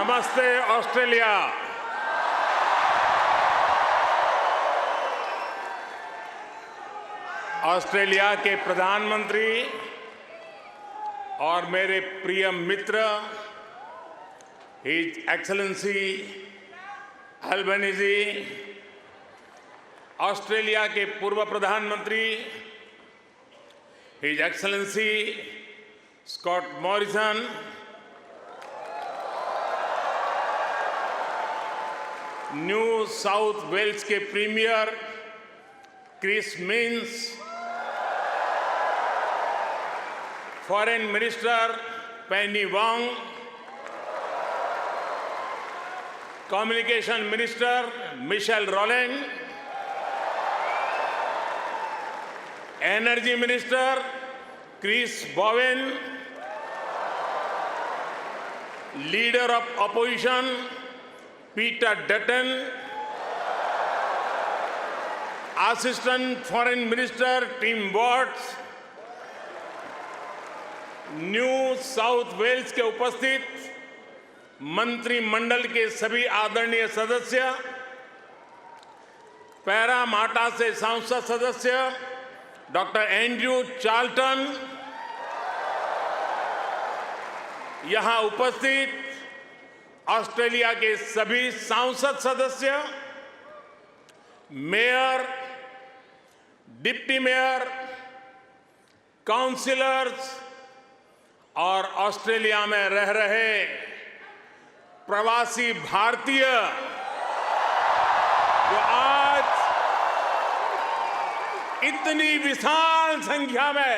नमस्ते Australia. Australia के प्रधानमंत्री और मेरे प्रिय मित्र हिज एक्सेलेंसी अल्बनीज़ी, ऑस्ट्रेलिया के पूर्व प्रधानमंत्री his excellency Scott Morrison, New South Wales के premier Chris Minns, foreign minister Penny Wong, communication minister Michelle Rowland, energy minister Chris Bowen, leader of opposition Peter Dutton, assistant foreign minister Tim Watts, New South Wales के उपस्थित मंत्रिमंडल के सभी आदरणीय सदस्य, Parramatta से सांसद सदस्य डॉक्टर एंड्रयू चार्ल्टन, यहां उपस्थित ऑस्ट्रेलिया के सभी सांसद सदस्य, मेयर, डिप्टी मेयर, काउंसिलर्स और ऑस्ट्रेलिया में रह रहे प्रवासी भारतीय जो आज इतनी विशाल संख्या में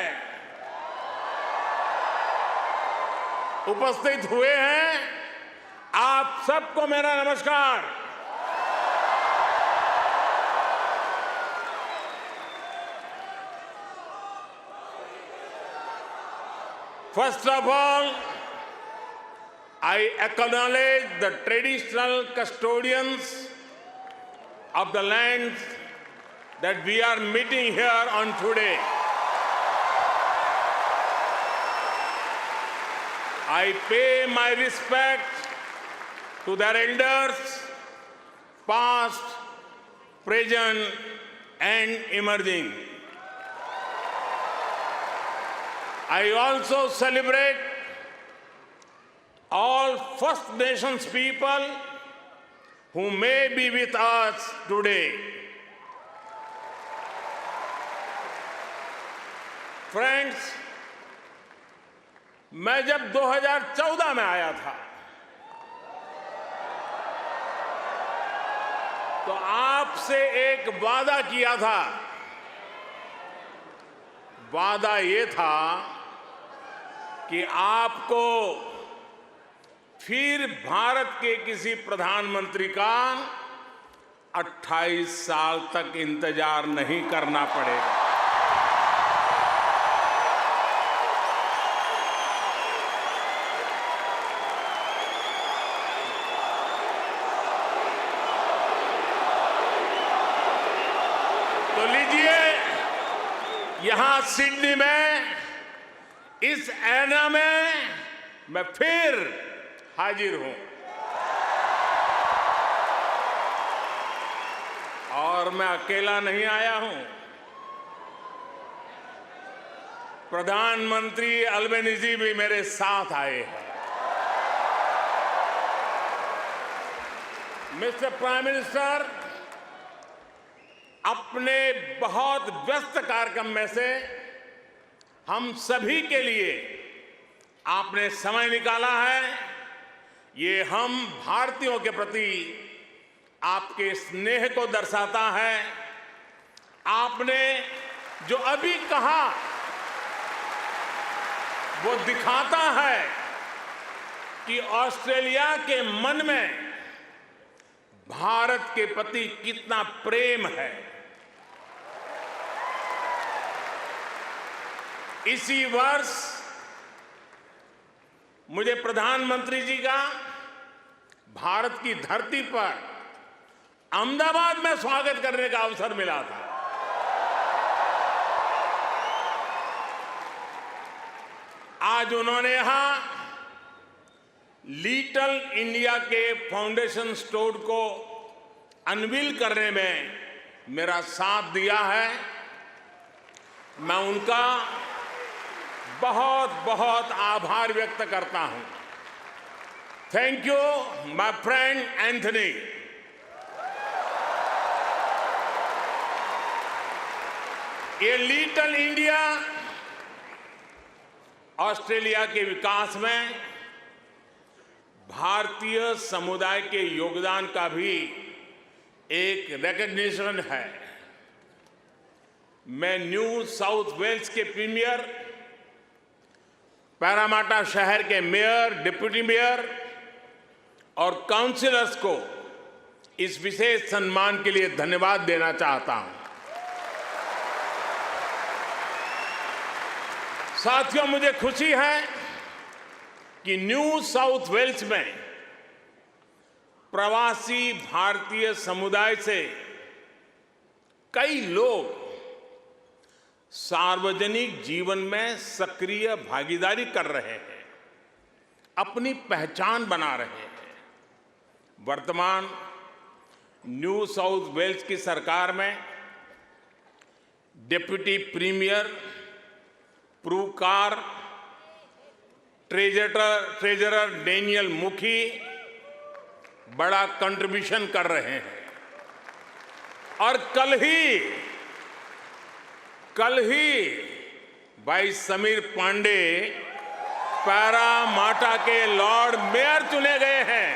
उपस्थित हुए हैं, आप सबको मेरा नमस्कार। First of all, I acknowledge the traditional custodians of the lands that we are meeting here on today. I pay my respect to their elders, past, present, and emerging. I also celebrate all First Nations people who may be with us today. Friends, मैं जब 2014 में आया था तो आपसे एक वादा किया था। वादा ये था कि आपको फिर भारत के किसी प्रधानमंत्री का 28 साल तक इंतजार नहीं करना पड़ेगा। तो लीजिए, यहां सिडनी में इस ऐना में मैं फिर हाजिर हूं और मैं अकेला नहीं आया हूं। प्रधानमंत्री अल्बनीज़ी भी मेरे साथ आए हैं। मिस्टर प्राइम मिनिस्टर, अपने बहुत व्यस्त कार्यक्रम में से हम सभी के लिए आपने समय निकाला है। ये हम भारतीयों के प्रति आपके स्नेह को दर्शाता है। आपने जो अभी कहा वो दिखाता है कि ऑस्ट्रेलिया के मन में भारत के प्रति कितना प्रेम है। इसी वर्ष मुझे प्रधानमंत्री जी का भारत की धरती पर अहमदाबाद में स्वागत करने का अवसर मिला था। आज उन्होंने यहां लिटिल इंडिया के फाउंडेशन स्टोर को अनवील करने में मेरा साथ दिया है, मैं उनका बहुत बहुत आभार व्यक्त करता हूं। Thank you my friend Anthony. ये लिटिल इंडिया ऑस्ट्रेलिया के विकास में भारतीय समुदाय के योगदान का भी एक रिकॉग्निशन है। मैं न्यू साउथ वेल्स के प्रीमियर, पैरामाटा शहर के मेयर, डिप्टी मेयर और काउंसिलर्स को इस विशेष सम्मान के लिए धन्यवाद देना चाहता हूं। साथियों, मुझे खुशी है कि न्यू साउथ वेल्स में प्रवासी भारतीय समुदाय से कई लोग सार्वजनिक जीवन में सक्रिय भागीदारी कर रहे हैं, अपनी पहचान बना रहे हैं। वर्तमान न्यू साउथ वेल्स की सरकार में डिप्टी प्रीमियर, प्रूकार, ट्रेजरर डेनियल मुखी बड़ा कंट्रीब्यूशन कर रहे हैं। और कल ही भाई समीर पांडे पैरामाटा के लॉर्ड मेयर चुने गए हैं।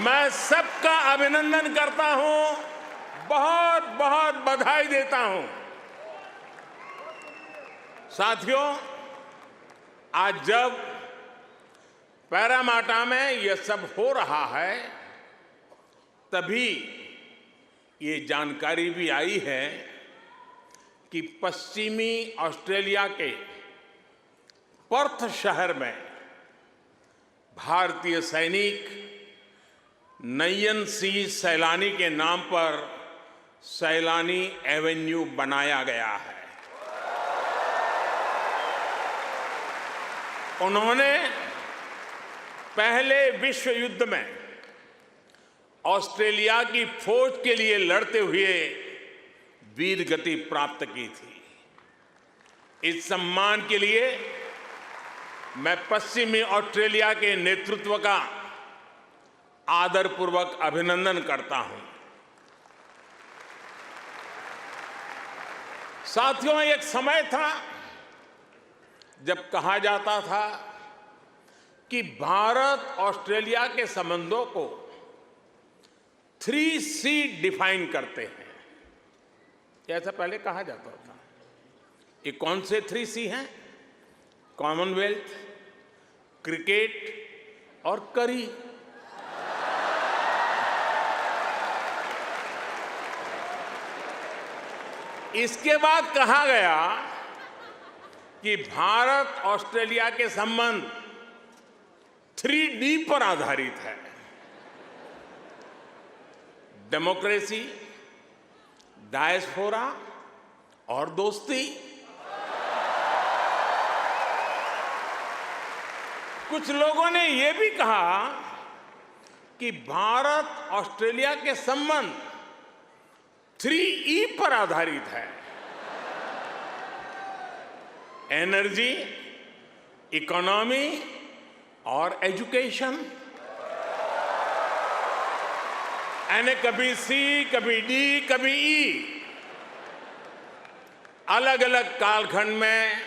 मैं सबका अभिनंदन करता हूं, बहुत बहुत बधाई देता हूं। साथियों, आज जब पैरामाटा में यह सब हो रहा है, तभी ये जानकारी भी आई है कि पश्चिमी ऑस्ट्रेलिया के पर्थ शहर में भारतीय सैनिक नयन सिंह सैलानी के नाम पर सैलानी एवेन्यू बनाया गया है। उन्होंने पहले विश्व युद्ध में ऑस्ट्रेलिया की फौज के लिए लड़ते हुए वीर गति प्राप्त की थी। इस सम्मान के लिए मैं पश्चिमी ऑस्ट्रेलिया के नेतृत्व का आदरपूर्वक अभिनंदन करता हूं। साथियों, एक समय था जब कहा जाता था कि भारत ऑस्ट्रेलिया के संबंधों को 3C डिफाइन करते हैं। ऐसा पहले कहा जाता था। ये कौन से 3C हैं? कॉमनवेल्थ, क्रिकेट और करी। इसके बाद कहा गया कि भारत ऑस्ट्रेलिया के संबंध 3D पर आधारित है। डेमोक्रेसी, डायस्पोरा और दोस्ती। कुछ लोगों ने यह भी कहा कि भारत ऑस्ट्रेलिया के संबंध 3E पर आधारित है। एनर्जी, इकोनॉमी और एजुकेशन। यानी कभी C, कभी D, कभी E। अलग अलग कालखंड में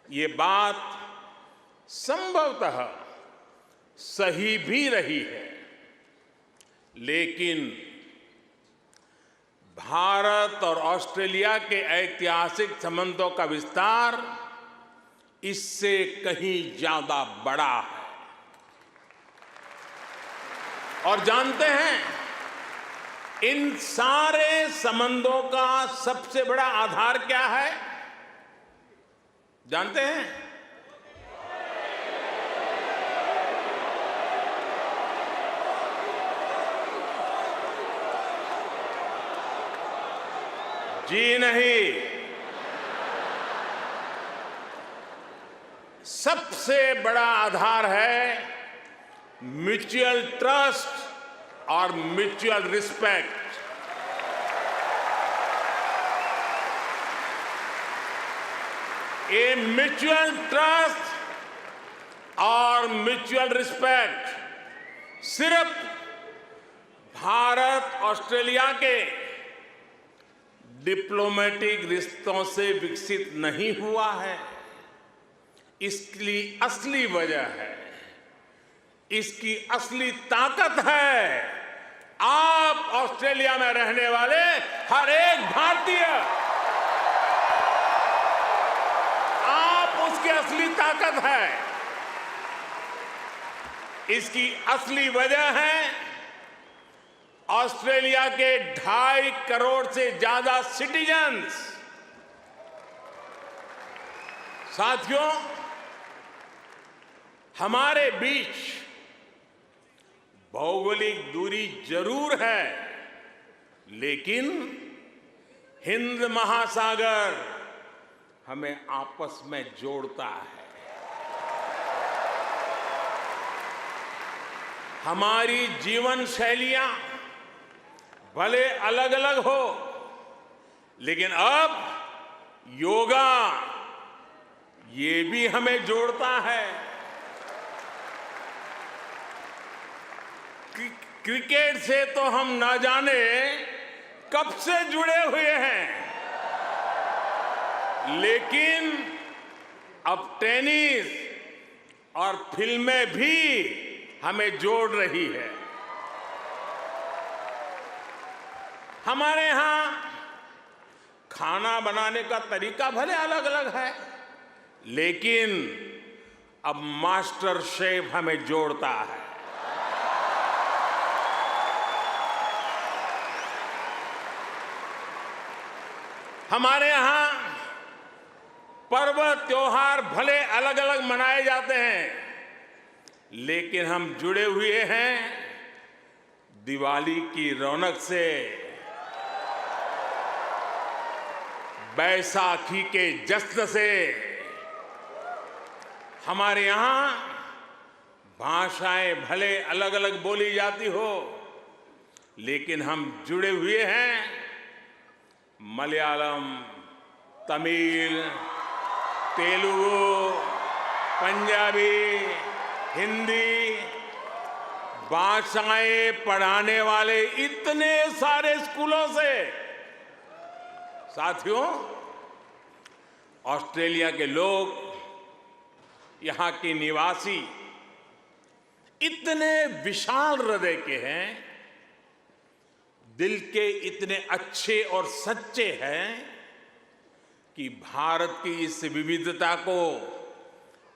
ये बात संभवतः सही भी रही है, लेकिन भारत और ऑस्ट्रेलिया के ऐतिहासिक संबंधों का विस्तार इससे कहीं ज्यादा बड़ा है। और जानते हैं, इन सारे संबंधों का सबसे बड़ा आधार क्या है? जानते हैं? जी नहीं, सबसे बड़ा आधार है म्यूचुअल ट्रस्ट और म्यूचुअल रिस्पेक्ट। ये म्यूचुअल ट्रस्ट और म्यूचुअल रिस्पेक्ट सिर्फ भारत ऑस्ट्रेलिया के डिप्लोमेटिक रिश्तों से विकसित नहीं हुआ है। इसकी असली वजह है, इसकी असली ताकत है आप ऑस्ट्रेलिया में रहने वाले हर एक भारतीय। आप उसकी असली ताकत है। इसकी असली वजह है ऑस्ट्रेलिया के 2.5 करोड़ से ज्यादा सिटीजन्स। साथियों, हमारे बीच भौगोलिक दूरी जरूर है, लेकिन हिंद महासागर हमें आपस में जोड़ता है। हमारी जीवन शैलियां भले अलग अलग हो, लेकिन अब योगा ये भी हमें जोड़ता है। क्रिकेट से तो हम ना जाने कब से जुड़े हुए हैं, लेकिन अब टेनिस और फिल्में भी हमें जोड़ रही है। हमारे यहां खाना बनाने का तरीका भले अलग अलग है, लेकिन अब मास्टर शेफ हमें जोड़ता है। हमारे यहां पर्व त्योहार भले अलग अलग मनाए जाते हैं, लेकिन हम जुड़े हुए हैं दिवाली की रौनक से, बैसाखी के जश्न से। हमारे यहां भाषाएं भले अलग अलग बोली जाती हो, लेकिन हम जुड़े हुए हैं मलयालम, तमिल, तेलुगु, पंजाबी, हिंदी भाषाएं पढ़ाने वाले इतने सारे स्कूलों से। साथियों, ऑस्ट्रेलिया के लोग, यहां के निवासी इतने विशाल हृदय के हैं, दिल के इतने अच्छे और सच्चे हैं कि भारत की इस विविधता को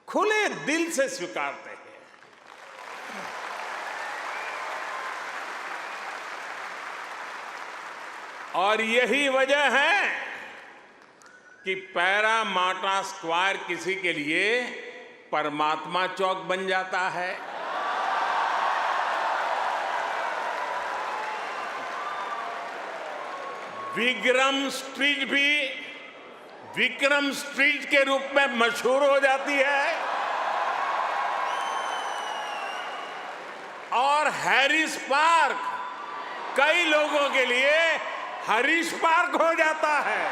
खुले दिल से स्वीकारते हैं। और यही वजह है कि पैरामाटा स्क्वायर किसी के लिए परमात्मा चौक बन जाता है। विक्रम स्ट्रीट भी विक्रम स्ट्रीट के रूप में मशहूर हो जाती है, और हैरिस पार्क कई लोगों के लिए हरीश पार्क हो जाता है।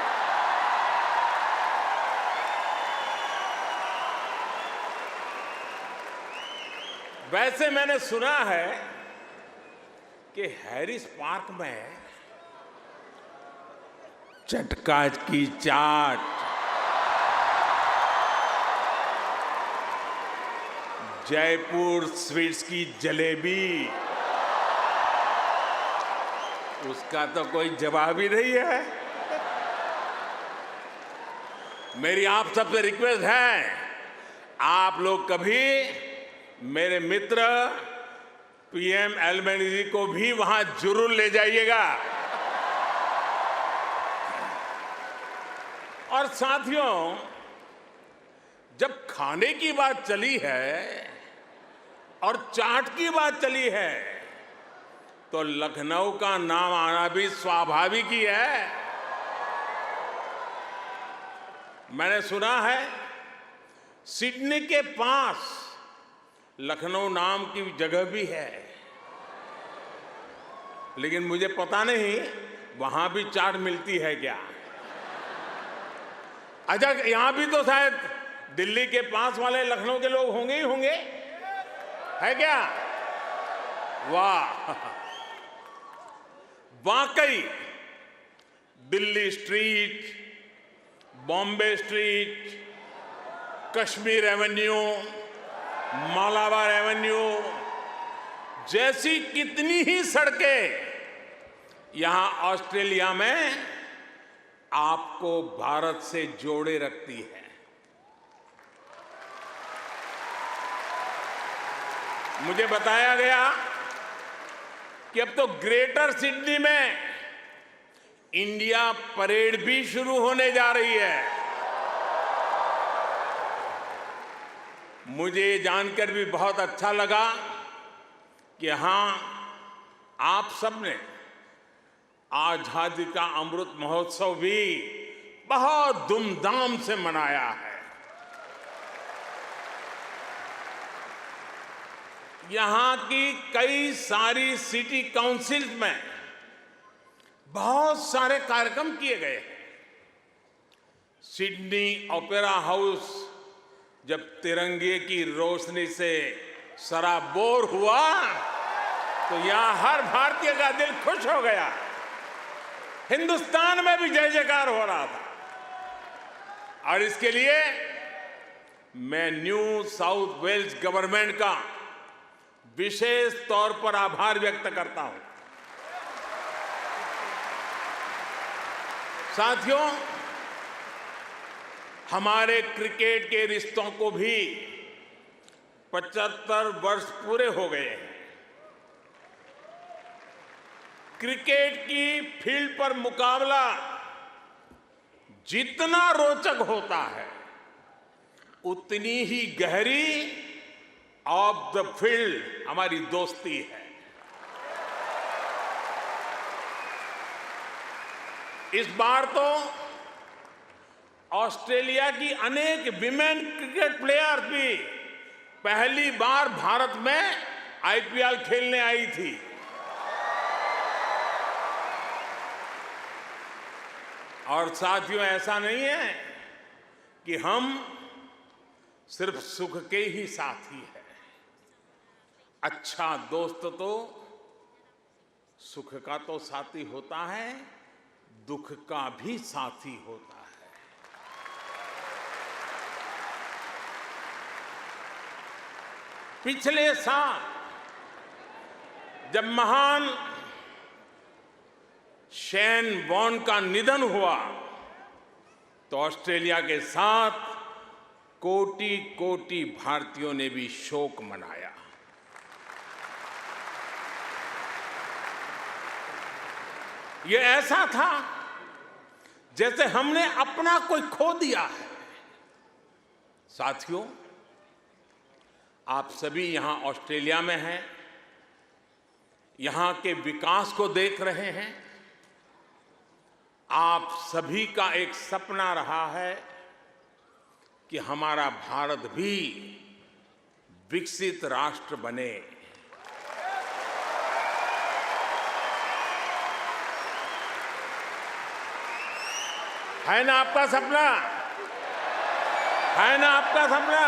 वैसे मैंने सुना है कि हैरिस पार्क में चटका की चाट, जयपुर स्वीट्स की जलेबी, उसका तो कोई जवाब ही नहीं है। मेरी आप सबसे रिक्वेस्ट है, आप लोग कभी मेरे मित्र पीएम एल्बनीज़ी को भी वहां जरूर ले जाइएगा। और साथियों, जब खाने की बात चली है और चाट की बात चली है, तो लखनऊ का नाम आना भी स्वाभाविक ही है। मैंने सुना है सिडनी के पास लखनऊ नाम की जगह भी है, लेकिन मुझे पता नहीं वहां भी चाट मिलती है क्या। अच्छा, यहां भी तो शायद दिल्ली के पास वाले लखनऊ के लोग होंगे ही होंगे, है क्या? वाह, वाकई Delhi street, Bombay street, Kashmir Avenue, Malabar Avenue जैसी कितनी ही सड़कें यहां ऑस्ट्रेलिया में आपको भारत से जोड़े रखती है। मुझे बताया गया कि अब तो ग्रेटर सिडनी में इंडिया परेड भी शुरू होने जा रही है। मुझे जानकर भी बहुत अच्छा लगा कि यहां आप सबने आजादी का अमृत महोत्सव भी बहुत धूमधाम से मनाया है। यहां की कई सारी सिटी काउंसिल्स में बहुत सारे कार्यक्रम किए गए हैं। सिडनी ओपेरा हाउस जब तिरंगे की रोशनी से सराबोर हुआ तो यहां हर भारतीय का दिल खुश हो गया। हिंदुस्तान में भी जय जयकार हो रहा था। और इसके लिए मैं न्यू साउथ वेल्स गवर्नमेंट का विशेष तौर पर आभार व्यक्त करता हूं। साथियों, हमारे क्रिकेट के रिश्तों को भी 75 वर्ष पूरे हो गए हैं। क्रिकेट की फील्ड पर मुकाबला जितना रोचक होता है, उतनी ही गहरी ऑफ द फील्ड हमारी दोस्ती है। इस बार तो ऑस्ट्रेलिया की अनेक विमेन क्रिकेट प्लेयर भी पहली बार भारत में आईपीएल खेलने आई थी। और साथियों, ऐसा नहीं है कि हम सिर्फ सुख के ही साथी हैं। अच्छा दोस्त तो सुख का तो साथी होता है, दुख का भी साथी होता है। पिछले साल जब महान शेन वॉर्न का निधन हुआ तो ऑस्ट्रेलिया के साथ कोटि कोटि भारतीयों ने भी शोक मनाया। ये ऐसा था जैसे हमने अपना कोई खो दिया है। साथियों, आप सभी यहां ऑस्ट्रेलिया में हैं, यहां के विकास को देख रहे हैं। आप सभी का एक सपना रहा है कि हमारा भारत भी विकसित राष्ट्र बने। है ना आपका सपना? है ना आपका सपना?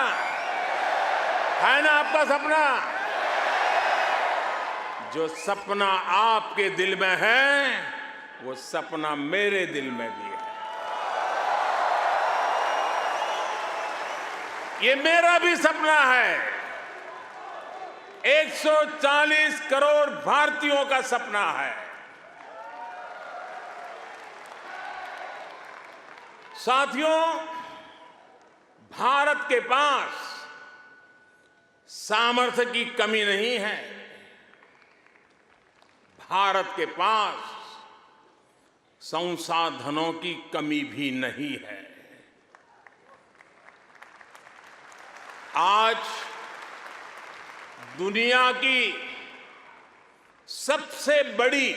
है ना आपका सपना? जो सपना आपके दिल में है, वो सपना मेरे दिल में भी है। ये मेरा भी सपना है। 140 करोड़ भारतीयों का सपना है। साथियों, भारत के पास सामर्थ्य की कमी नहीं है। भारत के पास संसाधनों की कमी भी नहीं है। आज दुनिया की सबसे बड़ी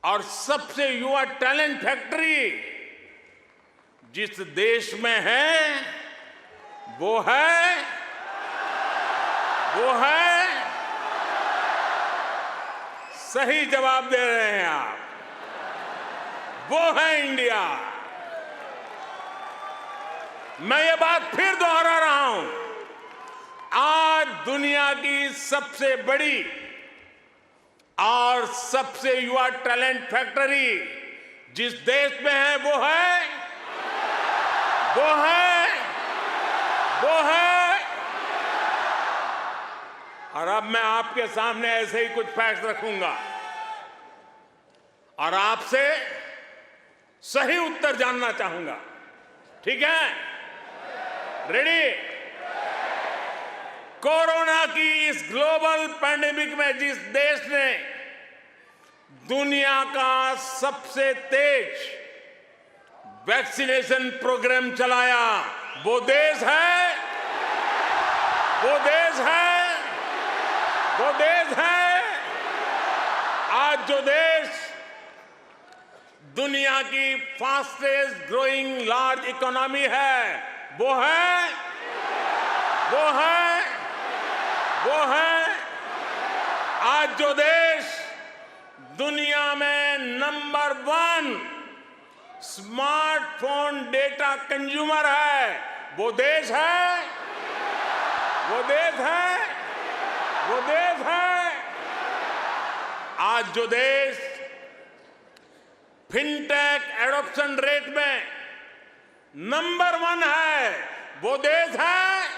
और सबसे युवा टैलेंट फैक्ट्री जिस देश में है, वो है सही जवाब दे रहे हैं आप, वो है इंडिया। मैं ये बात फिर दोहरा रहा हूं, आज दुनिया की सबसे बड़ी और सबसे युवा टैलेंट फैक्ट्री जिस देश में है वो है। और अब मैं आपके सामने ऐसे ही कुछ फैक्ट रखूंगा और आपसे सही उत्तर जानना चाहूंगा, ठीक है? रेडी? कोरोना की इस ग्लोबल पैंडेमिक में जिस देश ने दुनिया का सबसे तेज वैक्सीनेशन प्रोग्राम चलाया, वो देश है, आज जो देश दुनिया की फास्टेस्ट ग्रोइंग लार्ज इकोनॉमी है, वो है आज जो देश दुनिया में नंबर 1 स्मार्टफोन डेटा कंज्यूमर है, वो देश है। आज जो देश फिनटेक एडॉप्शन रेट में नंबर 1 है, वो देश है।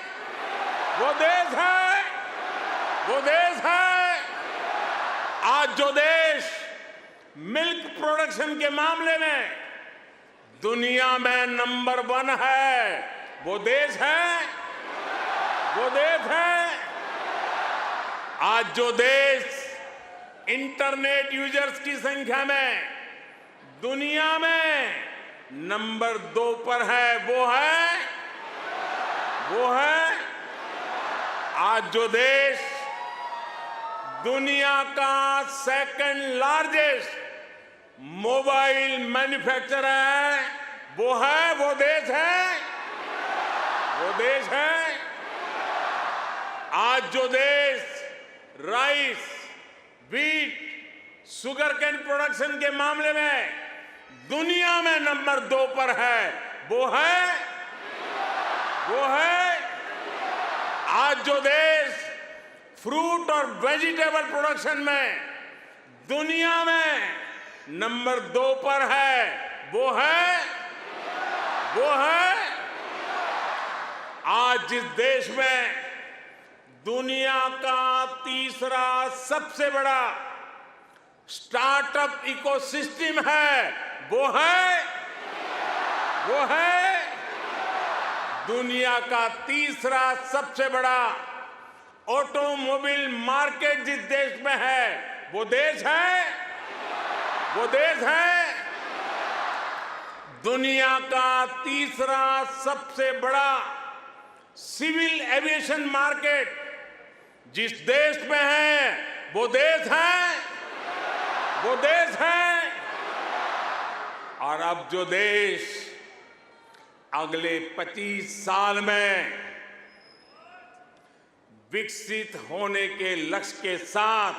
आज जो देश मिल्क प्रोडक्शन के मामले में दुनिया में नंबर 1 है, वो देश है। आज जो देश इंटरनेट यूजर्स की संख्या में दुनिया में नंबर 2 पर है, वो है आज जो देश दुनिया का सेकंड लार्जेस्ट मोबाइल मैन्युफैक्चरर है, वो देश है। आज जो देश rice, wheat, sugarcane production के मामले में दुनिया में नंबर 2 पर है, वो है। आज जो देश फ्रूट और वेजिटेबल प्रोडक्शन में दुनिया में नंबर 2 पर है, वो है। आज जिस देश में दुनिया का तीसरा सबसे बड़ा स्टार्टअप इकोसिस्टम है, वो है दुनिया का तीसरा सबसे बड़ा ऑटोमोबाइल मार्केट जिस देश में है, वो देश है दुनिया का तीसरा सबसे बड़ा सिविल एविएशन मार्केट जिस देश में है, वो देश है। और अब जो देश अगले 25 साल में विकसित होने के लक्ष्य के साथ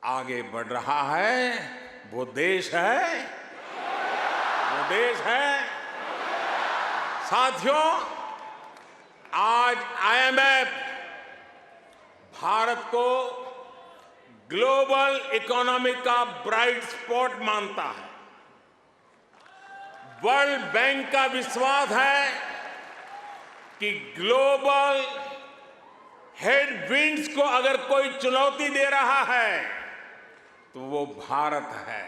आगे बढ़ रहा है, वो देश है। साथियों, आज IMF भारत को ग्लोबल इकोनॉमी का ब्राइट स्पॉट मानता है। वर्ल्ड बैंक का विश्वास है कि ग्लोबल हेडविंड्स को अगर कोई चुनौती दे रहा है तो वो भारत है।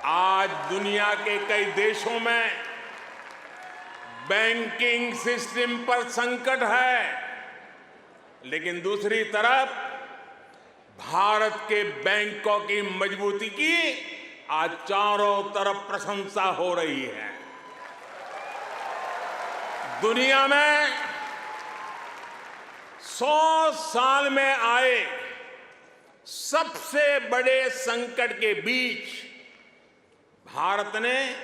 आज दुनिया के कई देशों में बैंकिंग सिस्टम पर संकट है, लेकिन दूसरी तरफ भारत के बैंकों की मजबूती की आज चारों तरफ प्रशंसा हो रही है। दुनिया में 100 साल में आए सबसे बड़े संकट के बीच भारत ने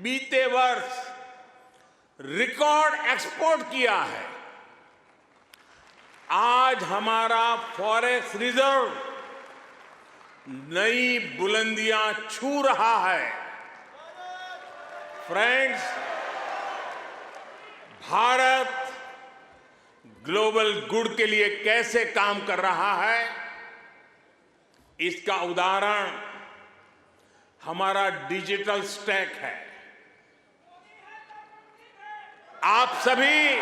बीते वर्ष रिकॉर्ड एक्सपोर्ट किया है। आज हमारा फॉरेक्स रिजर्व नई बुलंदियां छू रहा है। फ्रेंड्स, भारत ग्लोबल गुड के लिए कैसे काम कर रहा है, इसका उदाहरण हमारा डिजिटल स्टैक है। आप सभी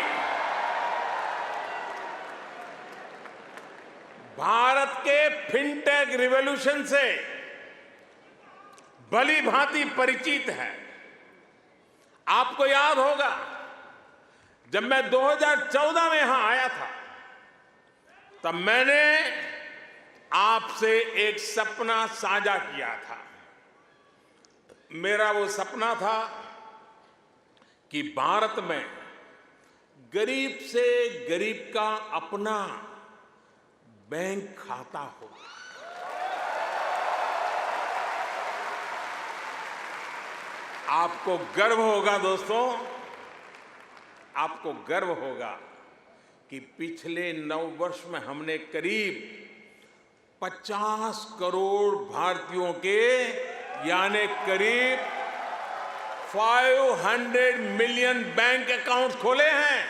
भारत के फिनटेक रिवॉल्यूशन से भली भांति परिचित हैं। आपको याद होगा, जब मैं 2014 में यहां आया था, तब मैंने आपसे एक सपना साझा किया था। मेरा वो सपना था कि भारत में गरीब से गरीब का अपना बैंक खाता हो। आपको गर्व होगा दोस्तों, आपको गर्व होगा कि पिछले 9 वर्ष में हमने करीब 50 करोड़ भारतीयों के यानी करीब 500 मिलियन बैंक अकाउंट खोले हैं।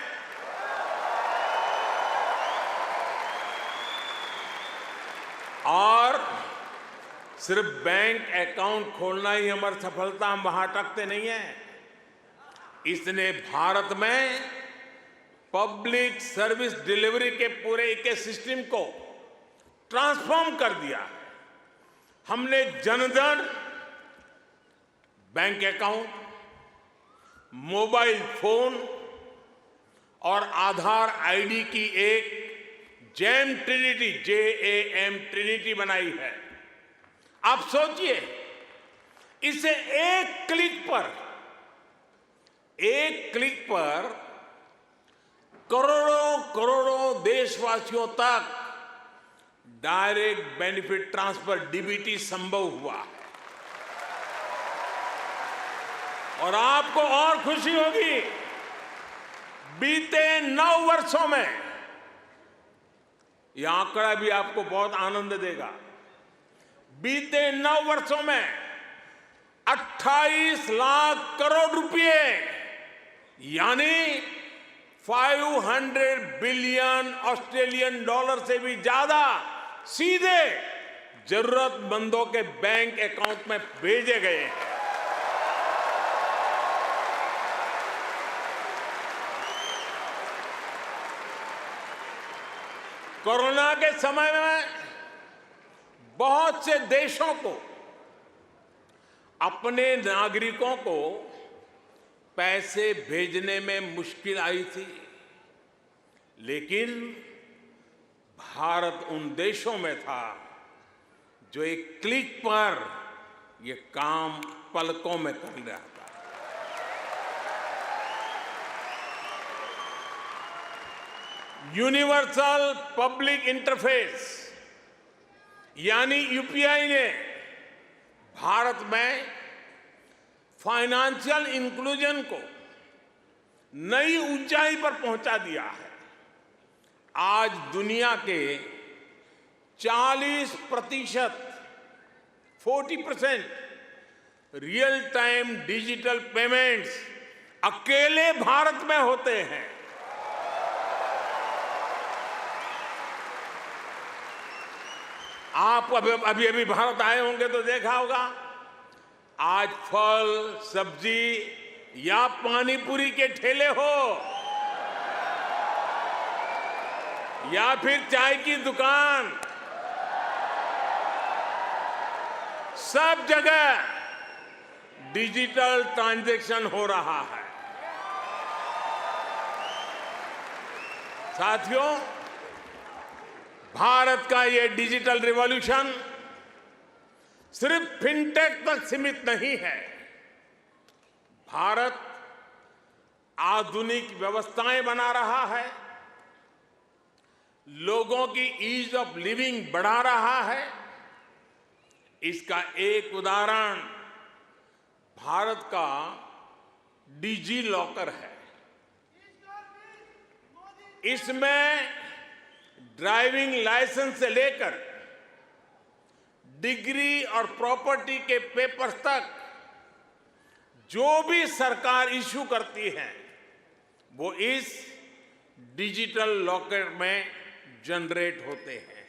और सिर्फ बैंक अकाउंट खोलना ही हमारी सफलता, हम वहां अटकते नहीं हैं। इसने भारत में पब्लिक सर्विस डिलीवरी के पूरे इकोसिस्टम को ट्रांसफॉर्म कर दिया है। हमने Jan Dhan bank account, mobile phone और आधार आईडी की एक जैम ट्रिनिटी, JAM ट्रिनिटी बनाई है। आप सोचिए, इसे एक क्लिक पर करोड़ों करोड़ों देशवासियों तक डायरेक्ट बेनिफिट ट्रांसफर DBT संभव हुआ है। और आपको और खुशी होगी, बीते 9 वर्षों में, यह आंकड़ा भी आपको बहुत आनंद देगा, बीते 9 वर्षों में 28 लाख करोड़ रुपए यानी 500 बिलियन ऑस्ट्रेलियन डॉलर से भी ज्यादा सीधे जरूरतमंदों के बैंक अकाउंट में भेजे गए हैं। कोरोना के समय में बहुत से देशों को अपने नागरिकों को पैसे भेजने में मुश्किल आई थी, लेकिन भारत उन देशों में था जो एक क्लिक पर ये काम पलकों में कर रहा था। यूनिवर्सल पब्लिक इंटरफेस यानी UPI ने भारत में फाइनेंशियल इंक्लूजन को नई ऊंचाई पर पहुंचा दिया है। आज दुनिया के 40% रियल टाइम डिजिटल पेमेंट्स अकेले भारत में होते हैं। आप अभी भारत आए होंगे तो देखा होगा, आज फल, सब्जी या पानी पूरी के ठेले हो या फिर चाय की दुकान, सब जगह डिजिटल ट्रांजैक्शन हो रहा है। साथियों, भारत का ये डिजिटल रिवॉल्यूशन सिर्फ फिनटेक तक सीमित नहीं है। भारत आधुनिक व्यवस्थाएं बना रहा है, लोगों की ईज ऑफ लिविंग बढ़ा रहा है। इसका एक उदाहरण भारत का डिजी लॉकर है। इसमें ड्राइविंग लाइसेंस से लेकर डिग्री और प्रॉपर्टी के पेपर्स तक जो भी सरकार इश्यू करती है वो इस डिजिटल लॉकर में जनरेट होते हैं।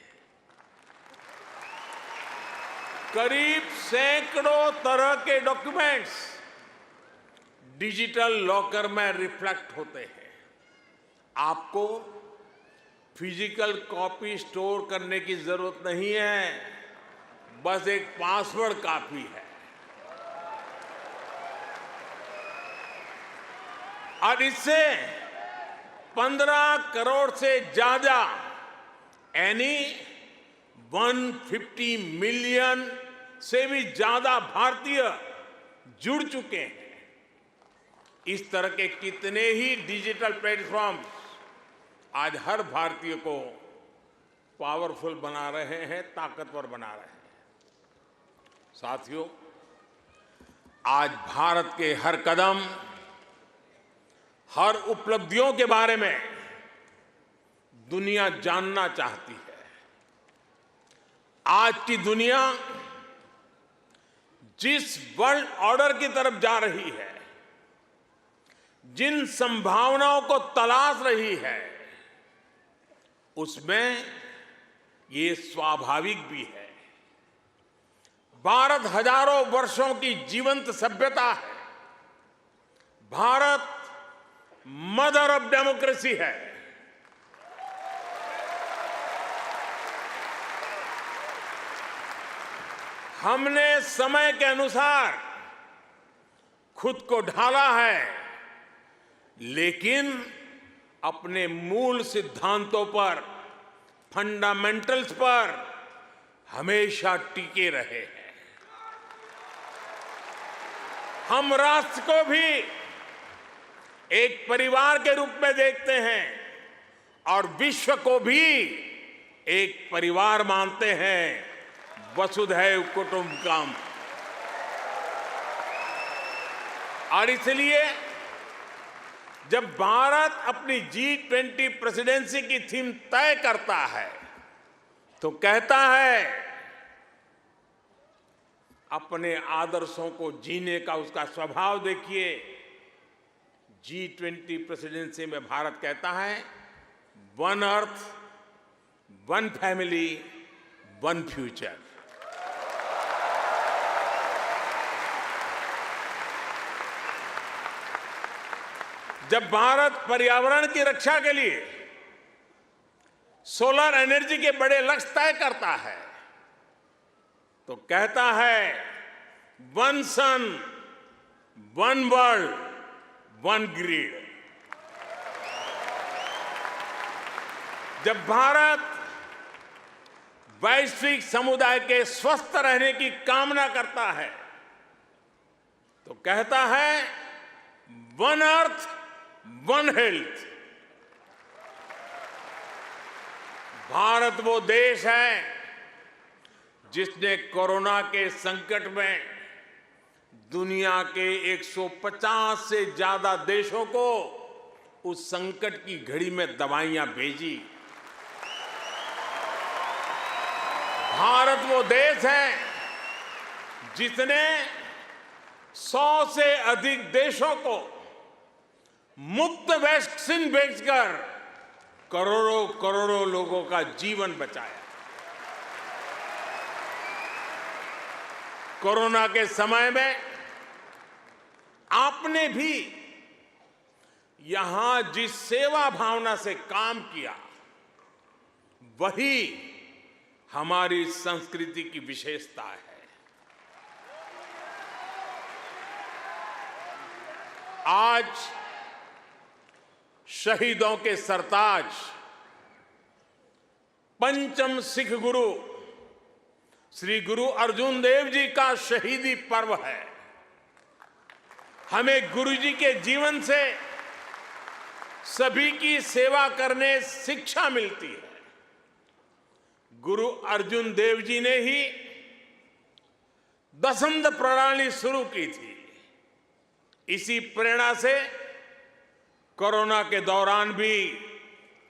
करीब सैकड़ों तरह के डॉक्यूमेंट्स डिजिटल लॉकर में रिफ्लेक्ट होते हैं। आपको फिजिकल कॉपी स्टोर करने की जरूरत नहीं है, बस एक पासवर्ड काफी है। और इससे 15 करोड़ से ज्यादा यानी 150 मिलियन से भी ज्यादा भारतीय जुड़ चुके हैं। इस तरह के कितने ही डिजिटल प्लेटफॉर्म आज हर भारतीय को पावरफुल बना रहे हैं, ताकतवर बना रहे हैं। साथियों, आज भारत के हर कदम, हर उपलब्धियों के बारे में दुनिया जानना चाहती है। आज की दुनिया जिस वर्ल्ड ऑर्डर की तरफ जा रही है, जिन संभावनाओं को तलाश रही है, उसमें ये स्वाभाविक भी है। भारत हजारों वर्षों की जीवंत सभ्यता है। भारत मदर ऑफ डेमोक्रेसी है। हमने समय के अनुसार खुद को ढाला है, लेकिन अपने मूल सिद्धांतों पर, फंडामेंटल्स पर हमेशा टिके रहे हैं। हम राष्ट्र को भी एक परिवार के रूप में देखते हैं और विश्व को भी एक परिवार मानते हैं। वसुधैव कुटुंबकम। और इसलिए जब भारत अपनी G20 प्रेसिडेंसी की थीम तय करता है तो कहता है अपने आदर्शों को जीने का उसका स्वभाव देखिए। G20 प्रेसिडेंसी में भारत कहता है one earth, one family, one future. जब भारत पर्यावरण की रक्षा के लिए सोलर एनर्जी के बड़े लक्ष्य तय करता है तो कहता है वन सन, वन वर्ल्ड, वन ग्रिड। जब भारत वैश्विक समुदाय के स्वस्थ रहने की कामना करता है तो कहता है one earth, one health. Bharat वो देश है जिसने कोरोना के संकट में दुनिया के 150 से ज्यादा देशों को उस संकट की घड़ी में दवाइयां भेजी। भारत वो देश है जिसने 100 से अधिक देशों को मुफ्त वैक्सीन भेजकर करोड़ों करोड़ों लोगों का जीवन बचाया। कोरोना के समय में आपने भी यहां जिस सेवा भावना से काम किया वही हमारी संस्कृति की विशेषता है। आज शहीदों के सरताज पंचम सिख गुरु श्री गुरु अर्जुन देव जी का शहीदी पर्व है। हमें गुरु जी के जीवन से सभी की सेवा करने शिक्षा मिलती है। गुरु अर्जुन देव जी ने ही दसंध प्रणाली शुरू की थी। इसी प्रेरणा से कोरोना के दौरान भी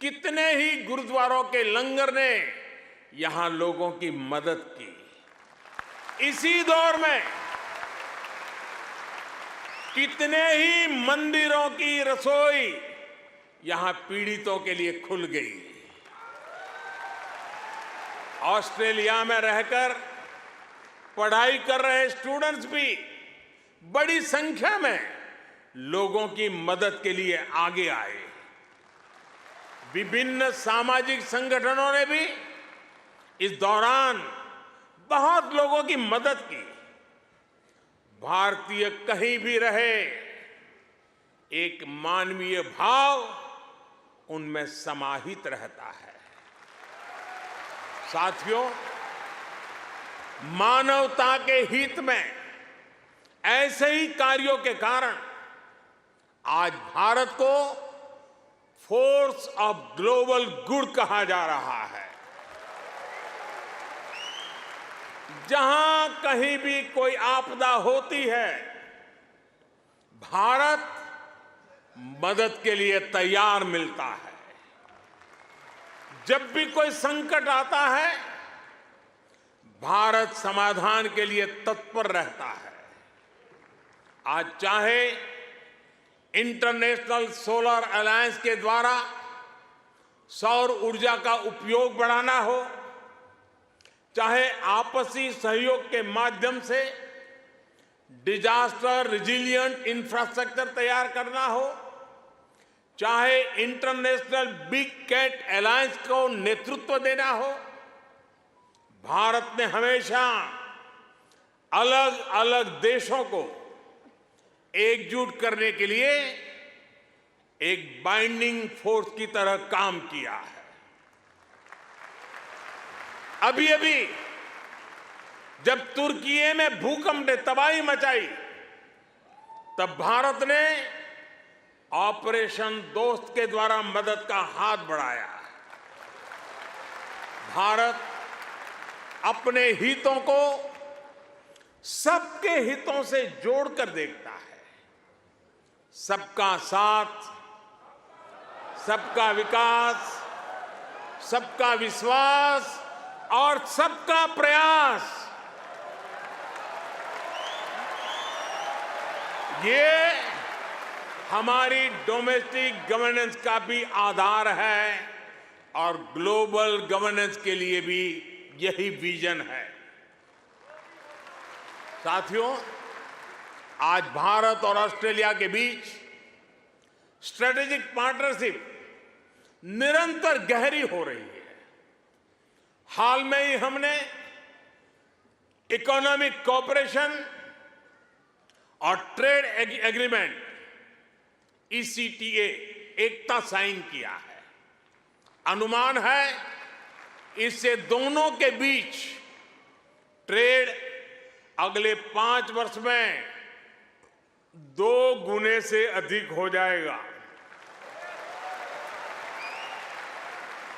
कितने ही गुरुद्वारों के लंगर ने यहां लोगों की मदद की। इसी दौर में कितने ही मंदिरों की रसोई यहां पीड़ितों के लिए खुल गई। ऑस्ट्रेलिया में रहकर पढ़ाई कर रहे स्टूडेंट्स भी बड़ी संख्या में लोगों की मदद के लिए आगे आए। विभिन्न सामाजिक संगठनों ने भी इस दौरान बहुत लोगों की मदद की। भारतीय कहीं भी रहे, एक मानवीय भाव उनमें समाहित रहता है। साथियों, मानवता के हित में ऐसे ही कार्यों के कारण आज भारत को फोर्स ऑफ ग्लोबल गुड कहा जा रहा है। जहां कहीं भी कोई आपदा होती है, भारत मदद के लिए तैयार मिलता है। जब भी कोई संकट आता है, भारत समाधान के लिए तत्पर रहता है। आज चाहे इंटरनेशनल सोलर अलायंस के द्वारा सौर ऊर्जा का उपयोग बढ़ाना हो, चाहे आपसी सहयोग के माध्यम से डिजास्टर रिजिलिएंट इंफ्रास्ट्रक्चर तैयार करना हो, चाहे इंटरनेशनल बिग कैट अलायंस को नेतृत्व देना हो, भारत ने हमेशा अलग अलग देशों को एकजुट करने के लिए एक बाइंडिंग फोर्स की तरह काम किया है। अभी अभी जब तुर्की में भूकंप ने तबाही मचाई, तब भारत ने ऑपरेशन दोस्त के द्वारा मदद का हाथ बढ़ाया। भारत अपने हितों को सबके हितों से जोड़कर देखता है। सबका साथ, सबका विकास, सबका विश्वास और सबका प्रयास, ये हमारी डोमेस्टिक गवर्नेंस का भी आधार है और ग्लोबल गवर्नेंस के लिए भी यही विजन है। साथियों, आज भारत और ऑस्ट्रेलिया के बीच स्ट्रेटेजिक पार्टनरशिप निरंतर गहरी हो रही है। हाल में ही हमने इकोनॉमिक कोऑपरेशन और ट्रेड एग्रीमेंट ECTA एकता साइन किया है। अनुमान है इससे दोनों के बीच ट्रेड अगले 5 वर्ष में 2 गुने से अधिक हो जाएगा।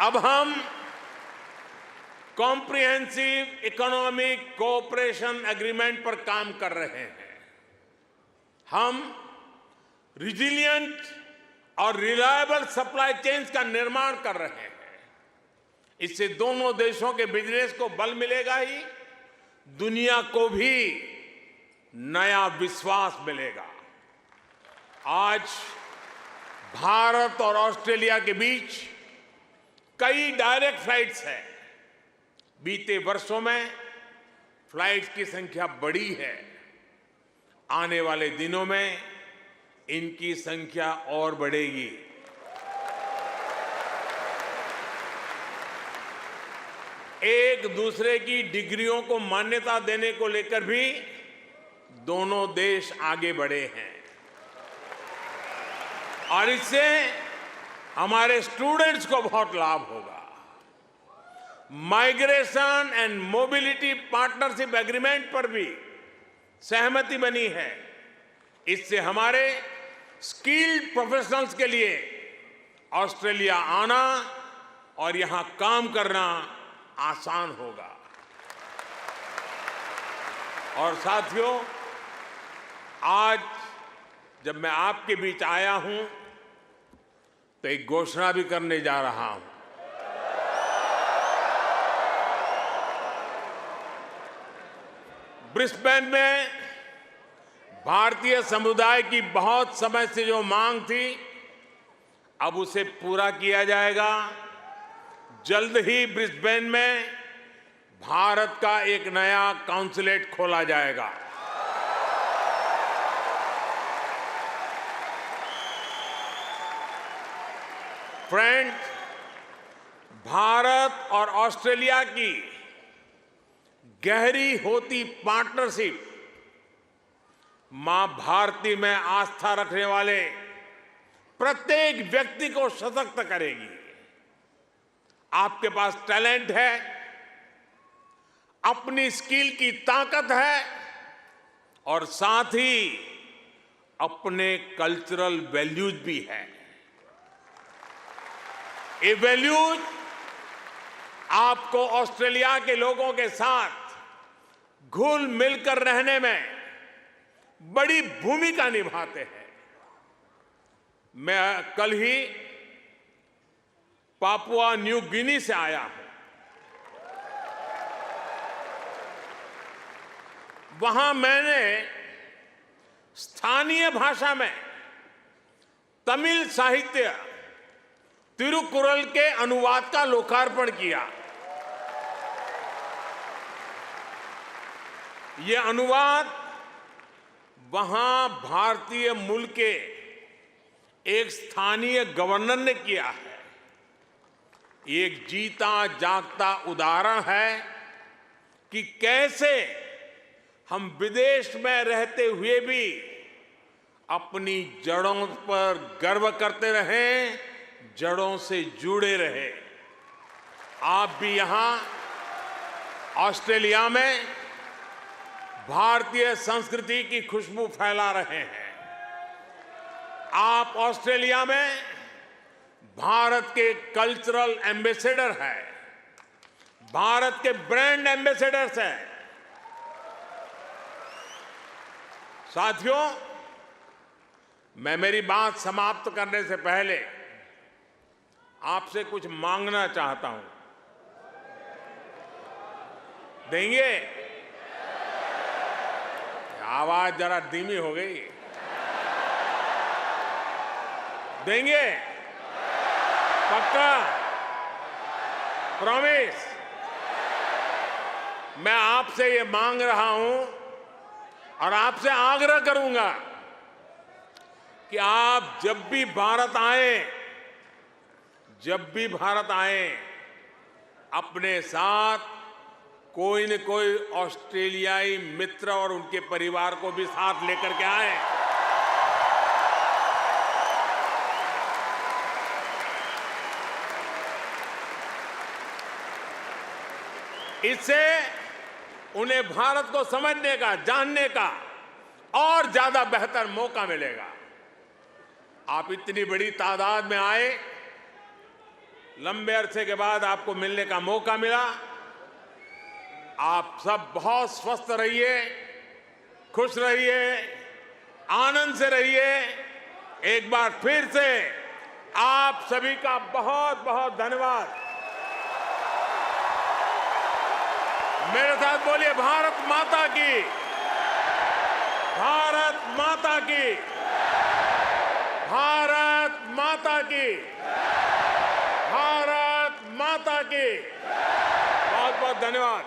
अब हम कॉम्प्रिहेंसिव इकोनॉमिक कोऑपरेशन एग्रीमेंट पर काम कर रहे हैं। हम रिजिलिएंट और रिलायबल सप्लाई चेन्स का निर्माण कर रहे हैं। इससे दोनों देशों के बिजनेस को बल मिलेगा ही, दुनिया को भी नया विश्वास मिलेगा। आज भारत और ऑस्ट्रेलिया के बीच कई डायरेक्ट फ्लाइट्स हैं। बीते वर्षों में फ्लाइट्स की संख्या बढ़ी है। आने वाले दिनों में इनकी संख्या और बढ़ेगी। एक दूसरे की डिग्रियों को मान्यता देने को लेकर भी दोनों देश आगे बढ़े हैं और इससे हमारे स्टूडेंट्स को बहुत लाभ होगा। Migration and mobility partnership agreement पर भी सहमति बनी है। इससे हमारे स्किल्ड प्रोफेशनल्स के लिए ऑस्ट्रेलिया आना और यहां काम करना आसान होगा। और साथियों, आज जब मैं आपके बीच आया हूं तो एक घोषणा भी करने जा रहा हूं। ब्रिस्बेन में भारतीय समुदाय की बहुत समय से जो मांग थी, अब उसे पूरा किया जाएगा। जल्द ही ब्रिस्बेन में भारत का एक नया कॉन्सुलेट खोला जाएगा। फ्रेंड, भारत और ऑस्ट्रेलिया की गहरी होती पार्टनरशिप मां भारती में आस्था रखने वाले प्रत्येक व्यक्ति को सशक्त करेगी। आपके पास टैलेंट है, अपनी स्किल की ताकत है और साथ ही अपने कल्चरल वैल्यूज भी है। ये वैल्यूज आपको ऑस्ट्रेलिया के लोगों के साथ घुल मिलकर रहने में बड़ी भूमिका निभाते हैं। मैं कल ही पापुआ न्यू गिनी से आया हूं। वहां मैंने स्थानीय भाषा में तमिल साहित्य तिरुकुरल के अनुवाद का लोकार्पण किया। ये अनुवाद वहां भारतीय मूल के एक स्थानीय गवर्नर ने किया है। एक जीता जागता उदाहरण है कि कैसे हम विदेश में रहते हुए भी अपनी जड़ों पर गर्व करते रहें, जड़ों से जुड़े रहे। आप भी यहां ऑस्ट्रेलिया में भारतीय संस्कृति की खुशबू फैला रहे हैं। आप ऑस्ट्रेलिया में भारत के कल्चरल एम्बेसडर हैं, भारत के ब्रांड एम्बेसडर्स हैं। साथियों, मैं मेरी बात समाप्त करने से पहले आपसे कुछ मांगना चाहता हूं। देंगे? आवाज जरा धीमी हो गई। देंगे? पक्का? प्रॉमिस? मैं आपसे ये मांग रहा हूं और आपसे आग्रह करूंगा कि आप जब भी भारत आए, अपने साथ कोई न कोई ऑस्ट्रेलियाई मित्र और उनके परिवार को भी साथ लेकर के आए। इससे उन्हें भारत को समझने का, जानने का और ज्यादा बेहतर मौका मिलेगा। आप इतनी बड़ी तादाद में आए, लंबे अरसे के बाद आपको मिलने का मौका मिला। आप सब बहुत स्वस्थ रहिए, खुश रहिए, आनंद से रहिए। एक बार फिर से आप सभी का बहुत बहुत धन्यवाद। मेरे साथ बोलिए, भारत माता की, भारत माता की, भारत माता की, भारत माता की। बहुत बहुत धन्यवाद।